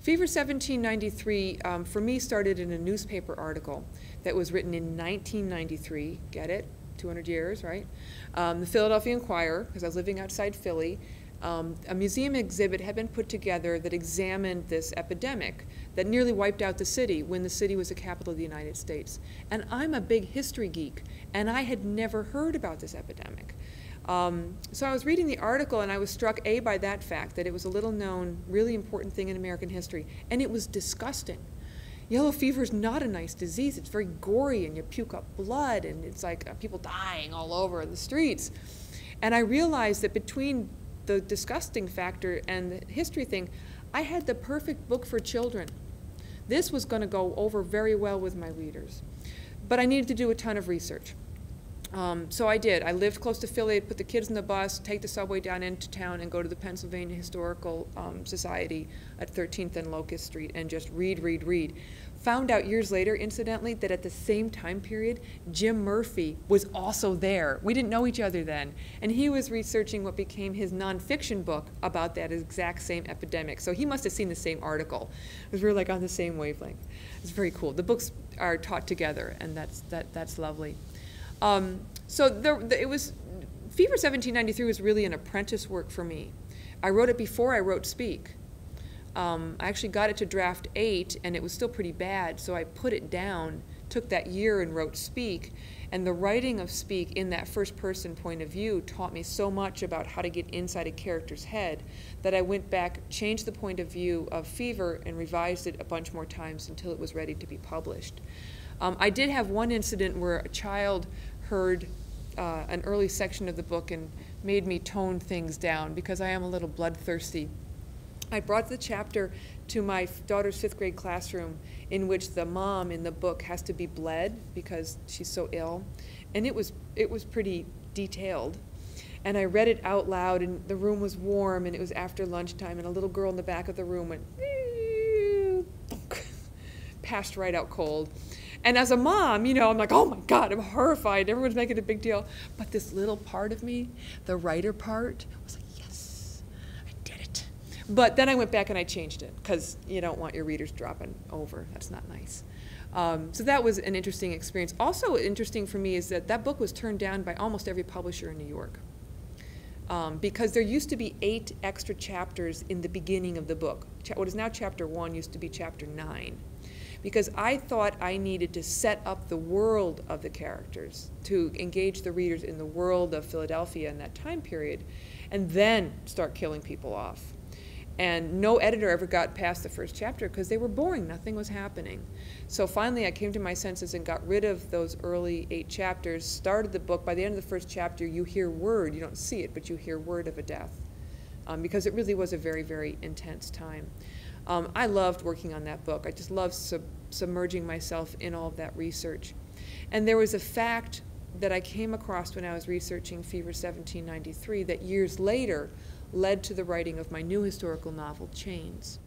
Fever 1793, for me, started in a newspaper article that was written in 1993. Get it? 200 years, right? The Philadelphia Inquirer, because I was living outside Philly. A museum exhibit had been put together that examined this epidemic that nearly wiped out the city when the city was the capital of the United States. And I'm a big history geek, and I had never heard about this epidemic. So I was reading the article, and I was struck, A, by that fact, that it was a little known, really important thing in American history, and it was disgusting. Yellow fever is not a nice disease. It's very gory, and you puke up blood, and it's like people dying all over the streets. And I realized that between the disgusting factor and the history thing, I had the perfect book for children. This was going to go over very well with my readers. But I needed to do a ton of research. So I did. I lived close to Philly, put the kids in the bus, take the subway down into town, and go to the Pennsylvania Historical Society at 13th and Locust Street and just read, read, read. Found out years later, incidentally, that at the same time period, Jim Murphy was also there. We didn't know each other then. And he was researching what became his nonfiction book about that exact same epidemic. So he must have seen the same article, because we were like on the same wavelength. It's very cool. The books are taught together, and that's lovely. So it was, Fever 1793 was really an apprentice work for me. I wrote it before I wrote Speak. I actually got it to draft 8, and it was still pretty bad, so I put it down, took that year and wrote Speak. And the writing of Speak in that first-person point of view taught me so much about how to get inside a character's head that I went back, changed the point of view of Fever, and revised it a bunch more times until it was ready to be published. I did have one incident where a child heard an early section of the book and made me tone things down because I am a little bloodthirsty. I brought the chapter to my daughter's 5th grade classroom in which the mom in the book has to be bled because she's so ill, and it was pretty detailed. And I read it out loud, and the room was warm, and it was after lunchtime, and a little girl in the back of the room went, passed right out cold. And as a mom, you know, I'm like, oh my God, I'm horrified. Everyone's making a big deal. But this little part of me, the writer part, was like, yes, I did it. But then I went back and I changed it because you don't want your readers dropping over. That's not nice. So that was an interesting experience. Also interesting for me is that that book was turned down by almost every publisher in New York. Because there used to be 8 extra chapters in the beginning of the book. What is now chapter 1 used to be chapter 9. Because I thought I needed to set up the world of the characters, to engage the readers in the world of Philadelphia in that time period, and then start killing people off. And no editor ever got past the first chapter because they were boring, nothing was happening. So finally I came to my senses and got rid of those early 8 chapters, started the book. By the end of the first chapter you hear word, you don't see it, but you hear word of a death. Because it really was a very, very intense time. I loved working on that book. I just loved submerging myself in all of that research. And there was a fact that I came across when I was researching Fever 1793 that years later led to the writing of my new historical novel, Chains.